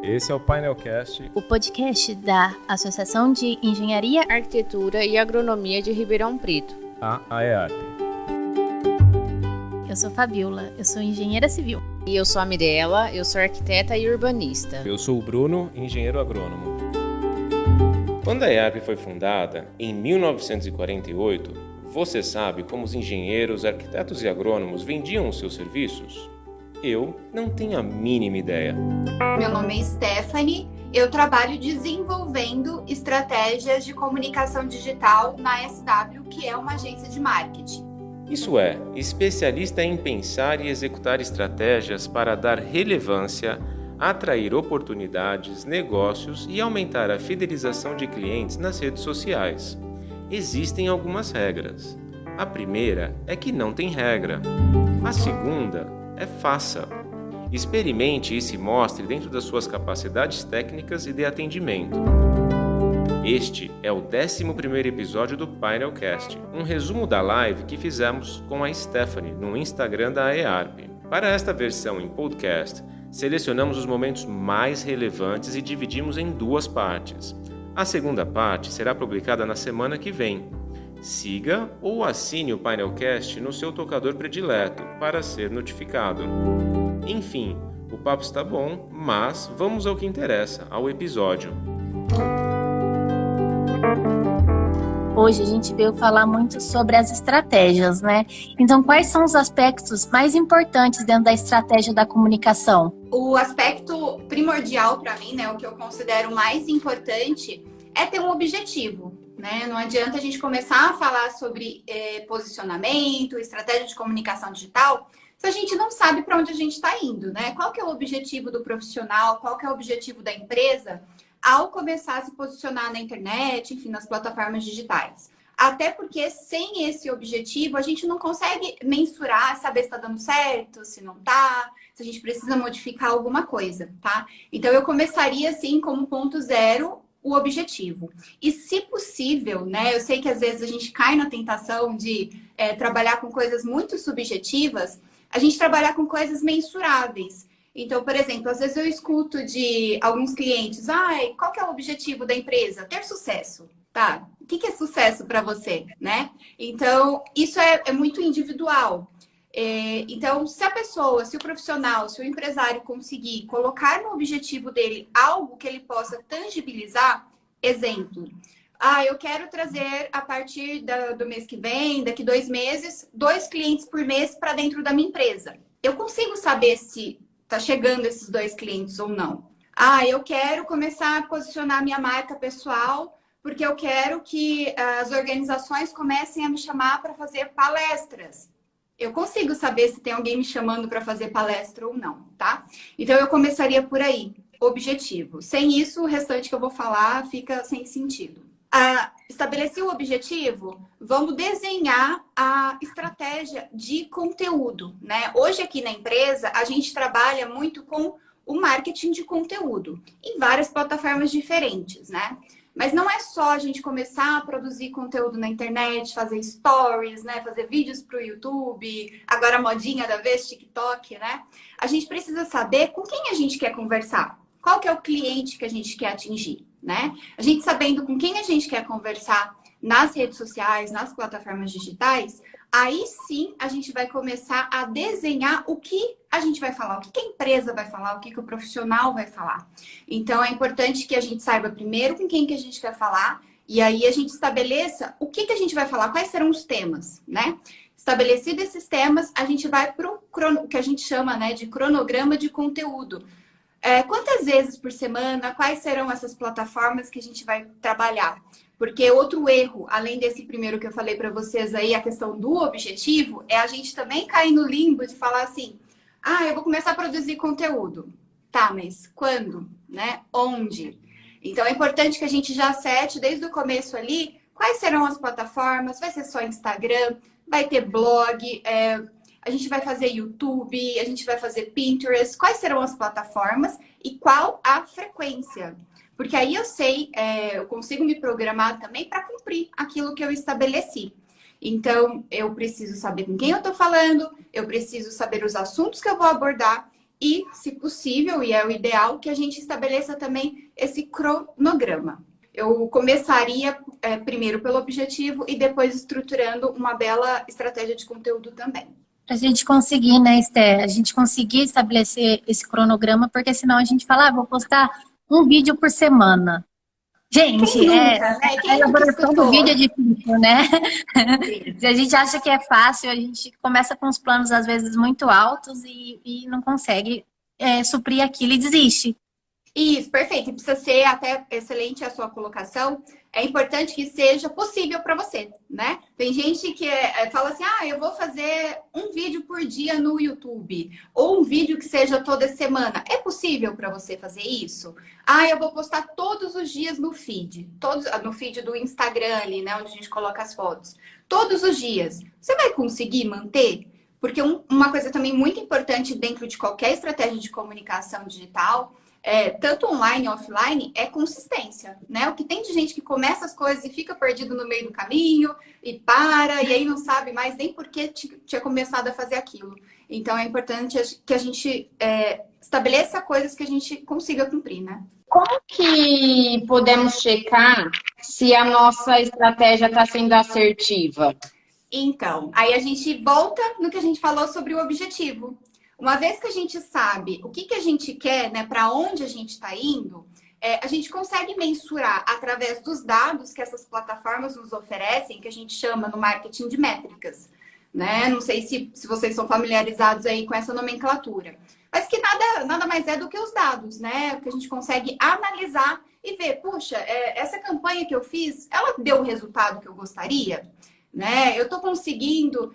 Esse é o Painelcast, o podcast da Associação de Engenharia, Arquitetura e Agronomia de Ribeirão Preto, a AEARP. Eu sou Fabiola, eu sou engenheira civil. E eu sou a Mirella, eu sou arquiteta e urbanista. Eu sou o Bruno, engenheiro agrônomo. Quando a AEARP foi fundada, em 1948, você sabe como os engenheiros, arquitetos e agrônomos vendiam os seus serviços? Eu não tenho a mínima ideia. Meu nome é Stephanie, eu trabalho desenvolvendo estratégias de comunicação digital na SW, que é uma agência de marketing. Isso é, especialista em pensar e executar estratégias para dar relevância, atrair oportunidades, negócios e aumentar a fidelização de clientes nas redes sociais. Existem algumas regras. A primeira é que não tem regra. A segunda é faça. Experimente e se mostre dentro das suas capacidades técnicas e de atendimento. Este é o 11º episódio do Painelcast, um resumo da live que fizemos com a Stephanie no Instagram da AEARP. Para esta versão em podcast, selecionamos os momentos mais relevantes e dividimos em duas partes. A segunda parte será publicada na semana que vem. Siga ou assine o Painelcast no seu tocador predileto para ser notificado. Enfim, o papo está bom, mas vamos ao que interessa, ao episódio. Hoje a gente veio falar muito sobre as estratégias, né? Então, quais são os aspectos mais importantes dentro da estratégia da comunicação? O aspecto primordial para mim, né, o que eu considero mais importante, é ter um objetivo, né? Não adianta a gente começar a falar sobre posicionamento, estratégia de comunicação digital, se a gente não sabe para onde a gente está indo, né? Qual que é o objetivo do profissional, qual que é o objetivo da empresa ao começar a se posicionar na internet, enfim, nas plataformas digitais. Até porque sem esse objetivo, a gente não consegue mensurar, saber se está dando certo, se não está, se a gente precisa modificar alguma coisa, tá? Então, eu começaria, assim, como ponto zero, o objetivo. E, se possível, né, eu sei que às vezes a gente cai na tentação de trabalhar com coisas muito subjetivas, a gente trabalhar com coisas mensuráveis. Então, por exemplo, às vezes eu escuto de alguns clientes, qual que é o objetivo da empresa? Ter sucesso, tá? O que é sucesso para você, né? Então, isso é muito individual. Então, se a pessoa, se o profissional, se o empresário conseguir colocar no objetivo dele algo que ele possa tangibilizar, exemplo, eu quero trazer a partir do mês que vem, daqui 2 meses, 2 clientes por mês para dentro da minha empresa. Eu consigo saber se está chegando esses 2 clientes ou não. Eu quero começar a posicionar minha marca pessoal, porque eu quero que as organizações comecem a me chamar para fazer palestras. Eu consigo saber se tem alguém me chamando para fazer palestra ou não, tá? Então, eu começaria por aí, objetivo. Sem isso, o restante que eu vou falar fica sem sentido. Estabeleci o objetivo, vamos desenhar a estratégia de conteúdo, né? Hoje aqui na empresa, a gente trabalha muito com o marketing de conteúdo em várias plataformas diferentes, né? Mas não é só a gente começar a produzir conteúdo na internet, fazer stories, né? Fazer vídeos para o YouTube, agora a modinha da vez, TikTok, né? A gente precisa saber com quem a gente quer conversar. Qual que é o cliente que a gente quer atingir, né? A gente sabendo com quem a gente quer conversar nas redes sociais, nas plataformas digitais, aí sim a gente vai começar a desenhar o que a gente vai falar, o que a empresa vai falar, o que o profissional vai falar. Então, é importante que a gente saiba primeiro com quem que a gente quer falar e aí a gente estabeleça o que a gente vai falar, quais serão os temas, né? Estabelecido esses temas, a gente vai para o que a gente chama, né, de cronograma de conteúdo. Quantas vezes por semana, quais serão essas plataformas que a gente vai trabalhar? Porque outro erro, além desse primeiro que eu falei para vocês aí, a questão do objetivo, é a gente também cair no limbo de falar assim, eu vou começar a produzir conteúdo. Tá, mas quando? Né? Onde? Então, é importante que a gente já sete desde o começo ali, quais serão as plataformas, vai ser só Instagram, vai ter blog, a gente vai fazer YouTube, a gente vai fazer Pinterest, quais serão as plataformas e qual a frequência. Porque aí eu sei, eu consigo me programar também para cumprir aquilo que eu estabeleci. Então, eu preciso saber com quem eu estou falando, eu preciso saber os assuntos que eu vou abordar e, se possível, e é o ideal, que a gente estabeleça também esse cronograma. Eu começaria primeiro pelo objetivo e depois estruturando uma bela estratégia de conteúdo também. Pra gente conseguir, né, Esther? A gente conseguir estabelecer esse cronograma, porque senão a gente fala, vou postar um vídeo por semana. Gente, Quem nunca, né? a elaboração do vídeo é difícil, né? Sim. Se a gente acha que é fácil, a gente começa com os planos, às vezes, muito altos e não consegue suprir aquilo e desiste. Isso, perfeito. Precisa ser até excelente a sua colocação. É importante que seja possível para você, né? Tem gente que fala assim, eu vou fazer um vídeo por dia no YouTube, ou um vídeo que seja toda semana. É possível para você fazer isso? Eu vou postar todos os dias no feed, no feed do Instagram ali, né, onde a gente coloca as fotos. Todos os dias. Você vai conseguir manter? Porque uma coisa também muito importante dentro de qualquer estratégia de comunicação digital, tanto online e offline, é consistência, né? O que tem de gente que começa as coisas e fica perdido no meio do caminho e para, e aí não sabe mais nem por que tinha começado a fazer aquilo. Então, é importante que a gente estabeleça coisas que a gente consiga cumprir, né? Como que podemos checar se a nossa estratégia está sendo assertiva? Então, aí a gente volta no que a gente falou sobre o objetivo. Uma vez que a gente sabe o que a gente quer, né, para onde a gente está indo, a gente consegue mensurar através dos dados que essas plataformas nos oferecem, que a gente chama no marketing de métricas, né? Não sei se vocês são familiarizados aí com essa nomenclatura, mas que nada mais é do que os dados, né? Que a gente consegue analisar e ver, puxa, essa campanha que eu fiz, ela deu o resultado que eu gostaria? Né? Eu estou conseguindo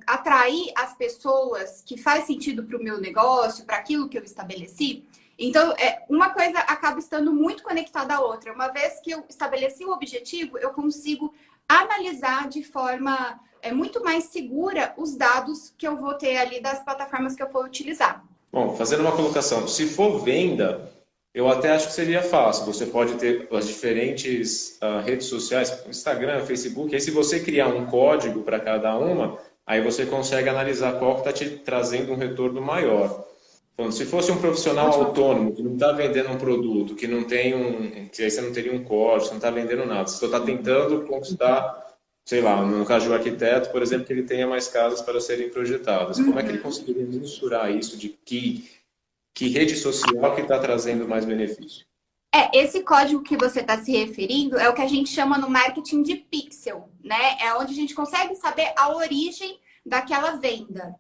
atrair as pessoas que faz sentido para o meu negócio, para aquilo que eu estabeleci. Então, uma coisa acaba estando muito conectada à outra. Uma vez que eu estabeleci o objetivo, eu consigo analisar de forma muito mais segura os dados que eu vou ter ali das plataformas que eu for utilizar. Bom, fazendo uma colocação, se for venda, eu até acho que seria fácil. Você pode ter as diferentes redes sociais, Instagram, Facebook. Aí, se você criar um código para cada uma, aí você consegue analisar qual está te trazendo um retorno maior. Então, se fosse um profissional autônomo que não está vendendo um produto, que não tem que aí você não teria um código, você não está vendendo nada. Você só está tentando conquistar, sei lá, no caso do arquiteto, por exemplo, que ele tenha mais casas para serem projetadas. Como é que ele conseguiria mensurar isso de que rede social que está trazendo mais benefício? Esse código que você está se referindo é o que a gente chama no marketing de pixel, né? É onde a gente consegue saber a origem daquela venda.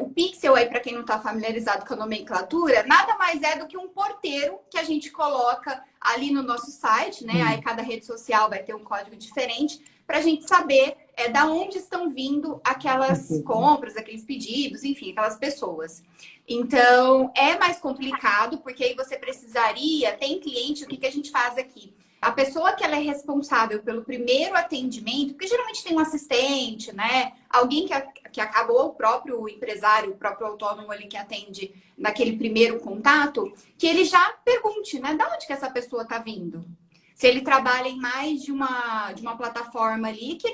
O pixel, aí para quem não está familiarizado com a nomenclatura, nada mais é do que um porteiro que a gente coloca ali no nosso site, né? Aí cada rede social vai ter um código diferente para a gente saber da onde estão vindo aquelas compras, aqueles pedidos, enfim, aquelas pessoas. Então, é mais complicado, porque aí você precisaria, tem cliente, o que a gente faz aqui? A pessoa que ela é responsável pelo primeiro atendimento, porque geralmente tem um assistente, né? Alguém que acabou, o próprio empresário, o próprio autônomo ali que atende naquele primeiro contato, que ele já pergunte, né? Da onde que essa pessoa está vindo? Se ele trabalha em mais de uma plataforma ali, que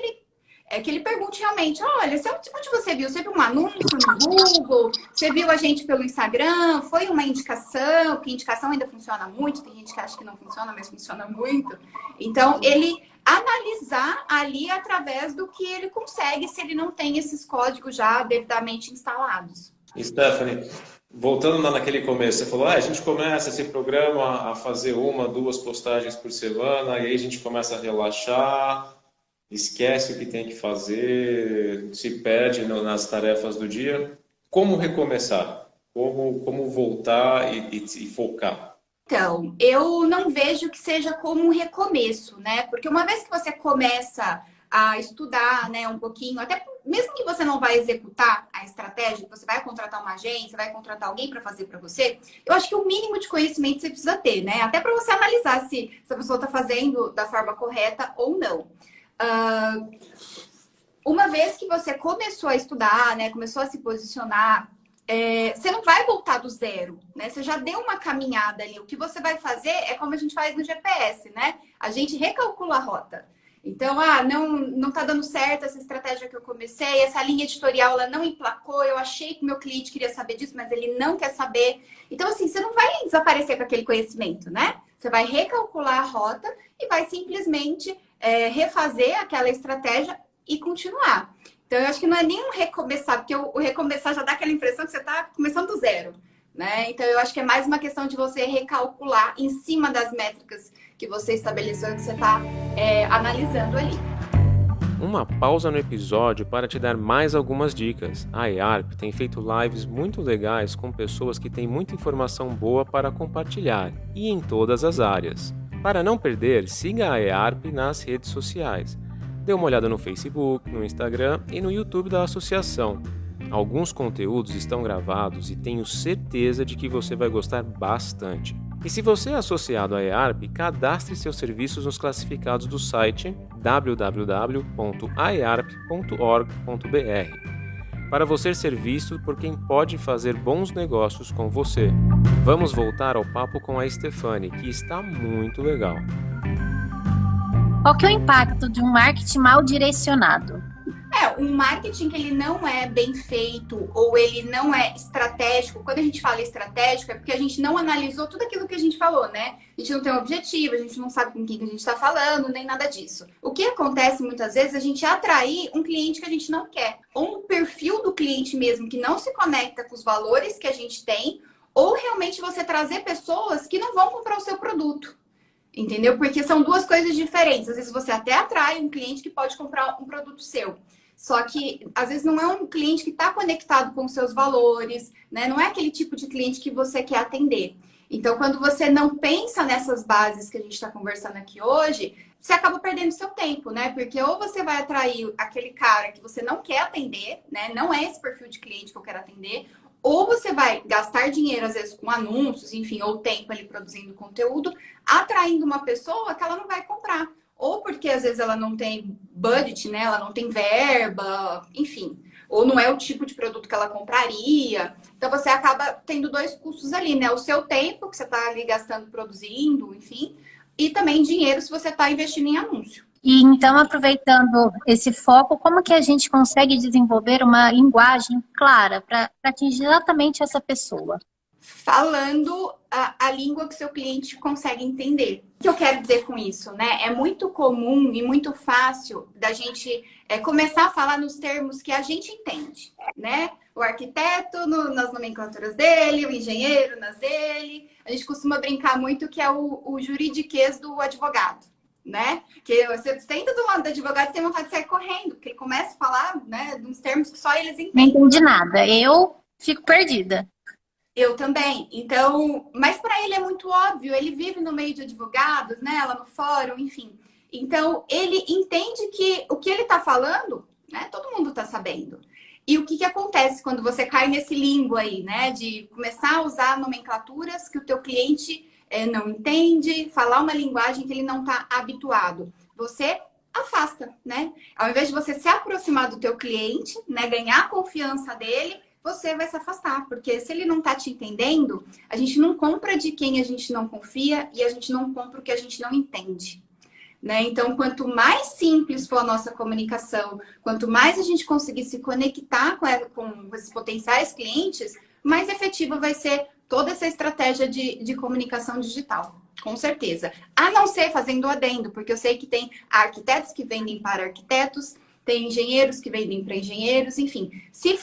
ele pergunte realmente, olha, onde você viu? Você viu um anúncio no Google? Você viu a gente pelo Instagram? Foi uma indicação? Porque indicação ainda funciona muito. Tem gente que acha que não funciona, mas funciona muito. Então, ele analisar ali através do que ele consegue, se ele não tem esses códigos já devidamente instalados. Stephanie, voltando lá naquele começo, você falou, a gente começa esse programa a fazer 1, 2 postagens por semana, e aí a gente começa a relaxar, esquece o que tem que fazer, se perde nas tarefas do dia. Como recomeçar? Como voltar e focar? Então, eu não vejo que seja como um recomeço, né? Porque uma vez que você começa a estudar, né, um pouquinho, até mesmo que você não vai executar a estratégia, você vai contratar uma agência, vai contratar alguém para fazer para você, eu acho que o mínimo de conhecimento você precisa ter, né? Até para você analisar se a pessoa está fazendo da forma correta ou não. Uma vez que você começou a estudar, né, começou a se posicionar, você não vai voltar do zero, né? Você já deu uma caminhada ali. O que você vai fazer é como a gente faz no GPS, né? A gente recalcula a rota. Então, não tá dando certo essa estratégia que eu comecei, essa linha editorial ela não emplacou, eu achei que meu cliente queria saber disso, mas ele não quer saber. Então, assim, você não vai desaparecer com aquele conhecimento, né? Você vai recalcular a rota e vai simplesmente refazer aquela estratégia e continuar. Então, eu acho que não é nem um recomeçar, porque o recomeçar já dá aquela impressão que você está começando do zero, né? Então, eu acho que é mais uma questão de você recalcular em cima das métricas que você estabeleceu, que você está analisando ali. Uma pausa no episódio para te dar mais algumas dicas. A EARP tem feito lives muito legais com pessoas que têm muita informação boa para compartilhar e em todas as áreas. Para não perder, siga a EARP nas redes sociais. Dê uma olhada no Facebook, no Instagram e no YouTube da associação. Alguns conteúdos estão gravados e tenho certeza de que você vai gostar bastante. E se você é associado à EARP, cadastre seus serviços nos classificados do site www.aearp.org.br para você ser visto por quem pode fazer bons negócios com você. Vamos voltar ao papo com a Stefane, que está muito legal. Qual que é o impacto de um marketing mal direcionado? Um marketing que ele não é bem feito ou ele não é estratégico. Quando a gente fala estratégico, é porque a gente não analisou tudo aquilo que a gente falou, né? A gente não tem um objetivo, a gente não sabe com quem que a gente está falando, nem nada disso. O que acontece muitas vezes é a gente atrair um cliente que a gente não quer, ou um perfil do cliente mesmo que não se conecta com os valores que a gente tem, ou realmente você trazer pessoas que não vão comprar o seu produto. Entendeu? Porque são duas coisas diferentes. Às vezes você até atrai um cliente que pode comprar um produto seu. Só que, às vezes, não é um cliente que está conectado com os seus valores, né? Não é aquele tipo de cliente que você quer atender. Então, quando você não pensa nessas bases que a gente está conversando aqui hoje, você acaba perdendo seu tempo, né? Porque ou você vai atrair aquele cara que você não quer atender, né? Não é esse perfil de cliente que eu quero atender. Ou você vai gastar dinheiro, às vezes, com anúncios, enfim, ou tempo ali produzindo conteúdo, atraindo uma pessoa que ela não vai comprar. Ou porque, às vezes, ela não tem budget, né? Ela não tem verba, enfim. Ou não é o tipo de produto que ela compraria. Então, você acaba tendo dois custos ali, né? O seu tempo, que você está ali gastando, produzindo, enfim. E também dinheiro, se você está investindo em anúncio. E então, aproveitando esse foco, como que a gente consegue desenvolver uma linguagem clara para atingir exatamente essa pessoa? Falando a língua que seu cliente consegue entender. O que eu quero dizer com isso, né? É muito comum e muito fácil da gente começar a falar nos termos que a gente entende, né? O arquiteto nas nomenclaturas dele, o engenheiro nas dele. A gente costuma brincar muito que é o juridiquês do advogado, né? Que você senta do lado do advogado e tem vontade de sair correndo, porque ele começa a falar, né, de uns termos que só eles entendem. Não entendi nada, eu fico perdida. Eu também. Então, mas para ele é muito óbvio, ele vive no meio de advogados, né, lá no fórum, enfim. Então, ele entende que o que ele está falando, né, todo mundo está sabendo. E o que acontece quando você cai nesse limbo aí, né, de começar a usar nomenclaturas que o teu cliente não entende, falar uma linguagem que ele não está habituado? Você afasta, né? Ao invés de você se aproximar do teu cliente, né, ganhar a confiança dele, você vai se afastar, porque se ele não tá te entendendo, a gente não compra de quem a gente não confia e a gente não compra o que a gente não entende, né? Então, quanto mais simples for a nossa comunicação, quanto mais a gente conseguir se conectar com esses potenciais clientes, mais efetiva vai ser toda essa estratégia de comunicação digital, com certeza. A não ser fazendo adendo, porque eu sei que tem arquitetos que vendem para arquitetos, tem engenheiros que vendem para engenheiros, enfim. Se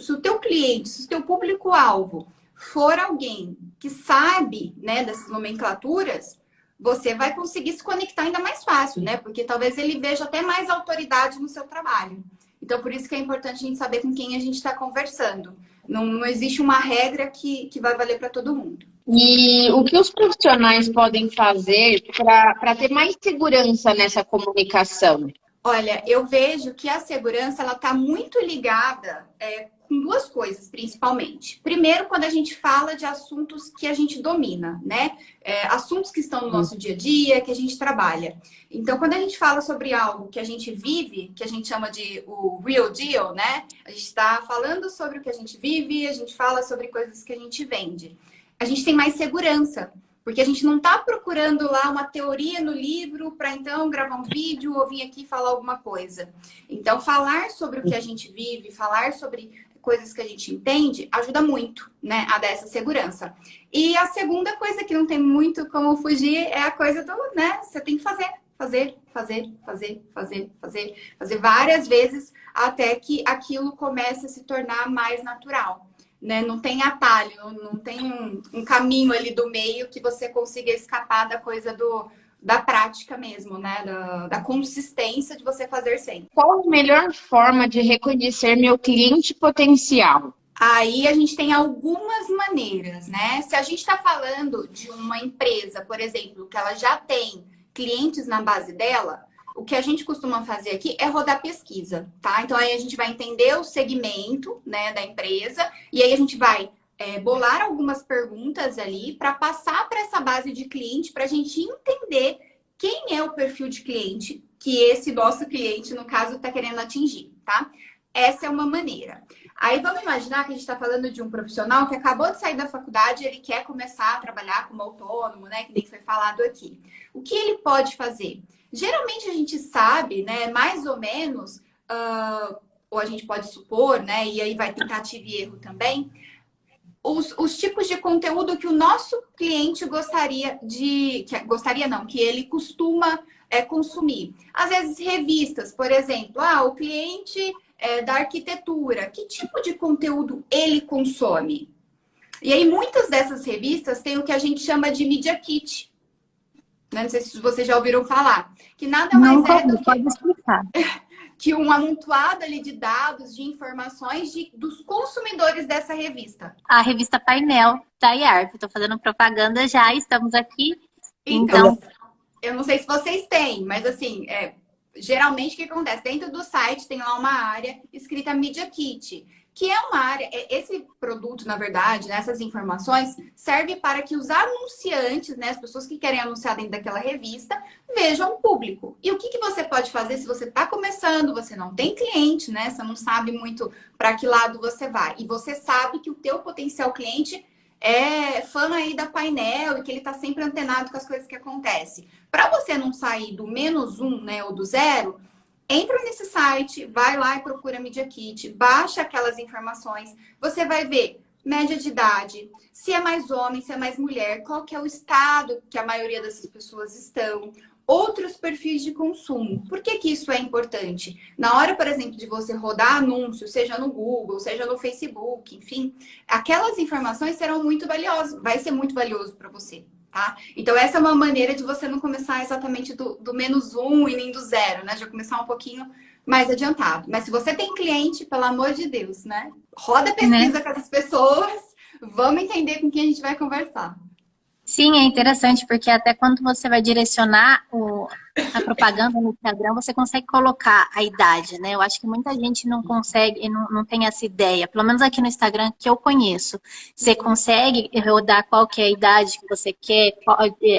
o teu cliente, se o teu público-alvo for alguém que sabe, né, dessas nomenclaturas, você vai conseguir se conectar ainda mais fácil, né? Porque talvez ele veja até mais autoridade no seu trabalho. Então, por isso que é importante a gente saber com quem a gente está conversando. Não existe uma regra que vai valer para todo mundo. E o que os profissionais podem fazer para ter mais segurança nessa comunicação? Olha, eu vejo que a segurança ela está muito ligada com duas coisas, principalmente. Primeiro, quando a gente fala de assuntos que a gente domina, né? Assuntos que estão no nosso dia a dia, que a gente trabalha. Então, quando a gente fala sobre algo que a gente vive, que a gente chama de o real deal, né? A gente está falando sobre o que a gente vive, a gente fala sobre coisas que a gente vende. A gente tem mais segurança, Porque a gente não está procurando lá uma teoria no livro para então gravar um vídeo ou vir aqui falar alguma coisa. Então, falar sobre o que a gente vive, falar sobre coisas que a gente entende, ajuda muito, né, a dar essa segurança. E a segunda coisa que não tem muito como fugir é a coisa do, né, você tem que fazer várias vezes até que aquilo comece a se tornar mais natural. Né? Não tem atalho, não tem um caminho ali do meio que você consiga escapar da coisa da prática mesmo, né? Da consistência de você fazer sempre. Qual a melhor forma de reconhecer meu cliente potencial? Aí a gente tem algumas maneiras, né? Se a gente está falando de uma empresa, por exemplo, que ela já tem clientes na base dela, o que a gente costuma fazer aqui é rodar pesquisa, tá? Então, aí a gente vai entender o segmento, né, da empresa e aí a gente vai bolar algumas perguntas ali para passar para essa base de cliente para a gente entender quem é o perfil de cliente que esse nosso cliente, no caso, está querendo atingir, tá? Essa é uma maneira. Aí vamos imaginar que a gente está falando de um profissional que acabou de sair da faculdade e ele quer começar a trabalhar como autônomo, né? Que nem foi falado aqui. O que ele pode fazer? Geralmente a gente sabe, né, mais ou menos, ou a gente pode supor, né, e aí vai tentativa e erro também, os tipos de conteúdo que o nosso cliente que ele costuma consumir. Às vezes revistas, por exemplo, o cliente da arquitetura, que tipo de conteúdo ele consome? E aí muitas dessas revistas têm o que a gente chama de Media Kit. Não sei se vocês já ouviram falar. Que nada mais que um amontoado ali de dados, de informações dos consumidores dessa revista. A revista Painel da IARP. Estou fazendo propaganda já, estamos aqui. Então, eu não sei se vocês têm, mas assim, geralmente o que acontece? Dentro do site tem lá uma área escrita Media Kit, que é uma área, esse produto, na verdade, né, essas informações, serve para que os anunciantes, né, as pessoas que querem anunciar dentro daquela revista, vejam o público. E o que você pode fazer se você está começando, você não tem cliente, né, você não sabe muito para que lado você vai, e você sabe que o teu potencial cliente é fã aí da Painel e que ele está sempre antenado com as coisas que acontecem. Para você não sair do -1, né, ou do 0, entra nesse site, vai lá e procura Media Kit, baixa aquelas informações, você vai ver média de idade, se é mais homem, se é mais mulher, qual que é o estado que a maioria dessas pessoas estão, outros perfis de consumo. Por que isso é importante? Na hora, por exemplo, de você rodar anúncios, seja no Google, seja no Facebook, enfim, aquelas informações serão muito valiosas, vai ser muito valioso para você. Tá? Então, essa é uma maneira de você não começar exatamente do -1 e nem do 0, né? Já começar um pouquinho mais adiantado. Mas se você tem cliente, pelo amor de Deus, né? Roda pesquisa com essas pessoas, vamos entender com quem a gente vai conversar. Sim, é interessante, porque até quando você vai direcionar a propaganda no Instagram, você consegue colocar a idade, né? Eu acho que muita gente não consegue, não tem essa ideia. Pelo menos aqui no Instagram, que eu conheço. Você consegue rodar qual que é a idade que você quer,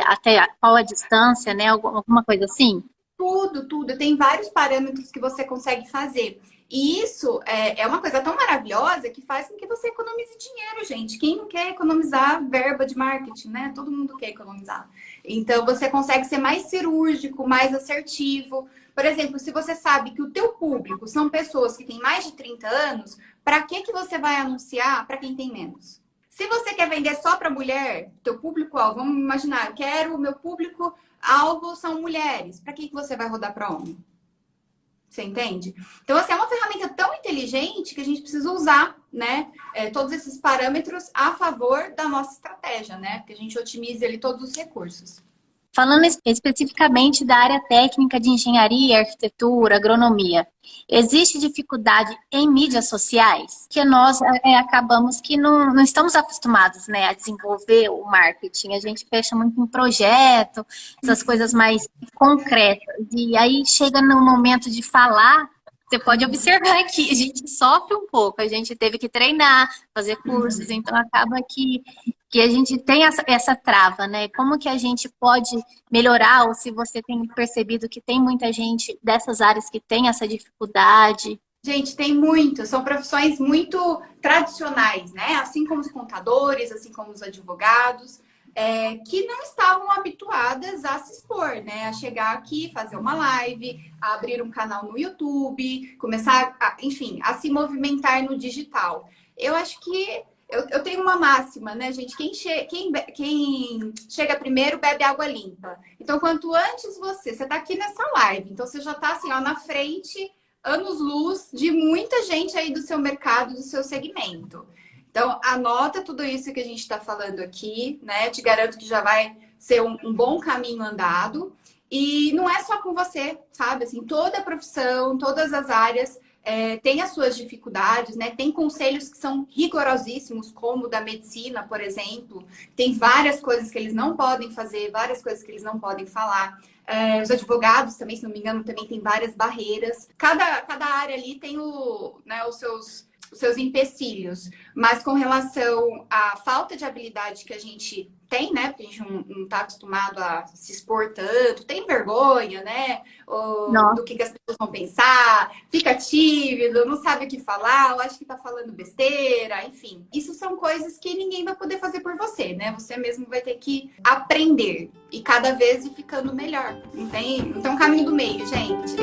até qual a distância, né? Alguma coisa assim? Tudo. Tem vários parâmetros que você consegue fazer. E isso é uma coisa tão maravilhosa que faz com que você economize dinheiro, gente. Quem não quer economizar verba de marketing, né? Todo mundo quer economizar. Então, você consegue ser mais cirúrgico, mais assertivo. Por exemplo, se você sabe que o teu público são pessoas que têm mais de 30 anos, para que você vai anunciar para quem tem menos? Se você quer vender só para mulher, teu público-alvo, vamos imaginar, eu quero o meu público-alvo são mulheres. Para que você vai rodar para homem? Você entende? Então, assim, é uma ferramenta tão inteligente que a gente precisa usar, né? Todos esses parâmetros a favor da nossa estratégia, né? Que a gente otimize ali todos os recursos. Falando especificamente da área técnica de engenharia, arquitetura, agronomia, existe dificuldade em mídias sociais? Que nós acabamos que não estamos acostumados, né, a desenvolver o marketing. A gente fecha muito em projeto, essas coisas mais concretas. E aí chega no momento de falar, você pode observar que a gente sofre um pouco. A gente teve que treinar, fazer cursos, então acaba que a gente tem essa trava, né? Como que a gente pode melhorar, ou se você tem percebido que tem muita gente dessas áreas que tem essa dificuldade? Gente, tem muito. São profissões muito tradicionais, né? Assim como os contadores, assim como os advogados. que não estavam habituadas a se expor, né? A chegar aqui, fazer uma live, a abrir um canal no YouTube, começar, enfim, a se movimentar no digital. Eu acho que eu tenho uma máxima, né, gente? Quem chega primeiro bebe água limpa. Então, quanto antes você tá aqui nessa live, então você já tá assim, ó, na frente, anos-luz de muita gente aí do seu mercado, do seu segmento. Então, anota tudo isso que a gente está falando aqui, né? Te garanto que já vai ser um bom caminho andado. E não é só com você, sabe? Assim, toda a profissão, todas as áreas tem as suas dificuldades, né? Tem conselhos que são rigorosíssimos, como o da medicina, por exemplo. Tem várias coisas que eles não podem fazer, várias coisas que eles não podem falar. Os advogados também, se não me engano, também tem várias barreiras. Cada área ali tem os seus empecilhos. Mas com relação à falta de habilidade que a gente tem, né? Porque a gente não está acostumado a se expor tanto, tem vergonha, né? Do que as pessoas vão pensar, fica tímido, não sabe o que falar, ou acha que está falando besteira, enfim. Isso são coisas que ninguém vai poder fazer por você, né? Você mesmo vai ter que aprender e cada vez ir ficando melhor. Não tem um caminho do meio, gente.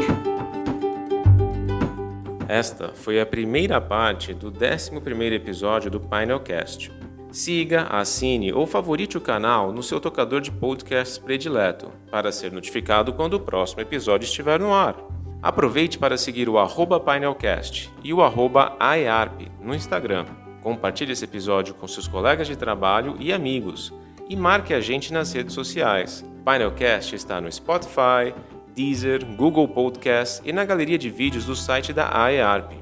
Esta foi a primeira parte do 11º episódio do Painelcast. Siga, assine ou favorite o canal no seu tocador de podcasts predileto, para ser notificado quando o próximo episódio estiver no ar. Aproveite para seguir o @Painelcast e o @AEARP no Instagram. Compartilhe esse episódio com seus colegas de trabalho e amigos e marque a gente nas redes sociais. Painelcast está no Spotify, Deezer, Google Podcasts e na galeria de vídeos do site da AEARP.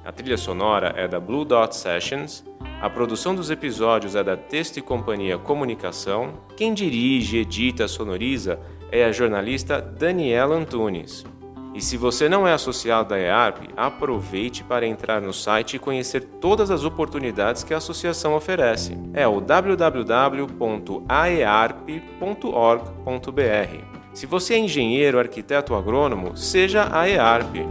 A trilha sonora é da Blue Dot Sessions, a produção dos episódios é da Texto e Companhia Comunicação, quem dirige, edita, sonoriza é a jornalista Daniela Antunes. E se você não é associado da AEARP, aproveite para entrar no site e conhecer todas as oportunidades que a associação oferece. É o www.aearp.org.br. Se você é engenheiro, arquiteto ou agrônomo, seja AEARP.